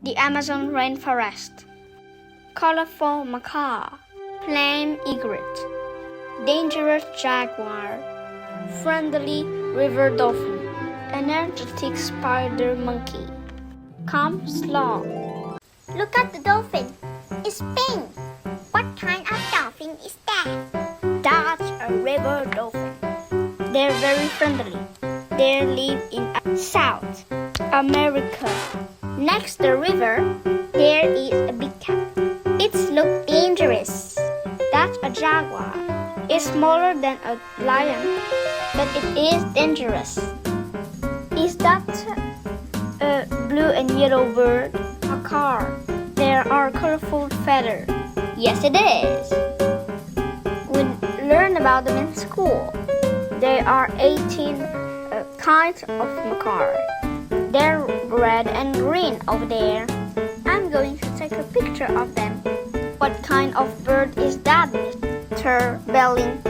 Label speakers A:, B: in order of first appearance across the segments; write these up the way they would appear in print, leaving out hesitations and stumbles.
A: the Amazon rainforest. Colorful macaw, plain egret, dangerous jaguar, friendly river dolphin, energetic spider monkey. Calm sloth.
B: Look at the dolphin. It's pink. What kind of dolphin is that?
A: That's a river dolphin. They're very friendly. They live in South America. Next the river, there is a big cat.
B: It looks dangerous.
A: That's a jaguar. It's smaller than a lion, but it is dangerous. Is that a blue and yellow bird? Macaw. There are colorful feathers.
B: Yes, it is.
A: We learn about them in school. There are 18 kinds of macaw. They're red and green over there. I'm going to take a picture of them. What kind of bird is that, Mr. Belling?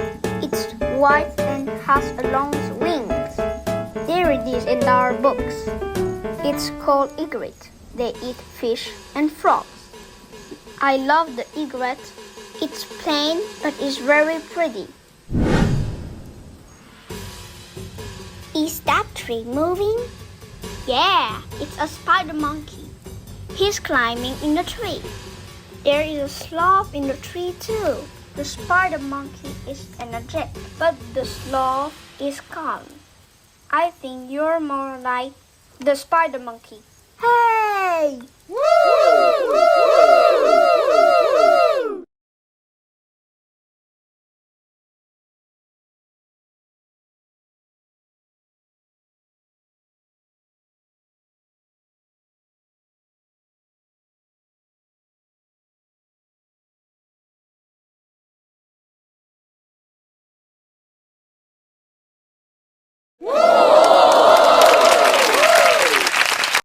A: It's white and has long wings. There it is in our books. It's called egret. They eat fish and frogs. I love the egret. It's plain but it's very pretty.
B: Is that tree moving?
A: Yeah, it's a spider monkey. He's climbing in the tree. There is a sloth in the tree too. The spider monkey is energetic, but the sloth is calm. I think you're more like the spider monkey.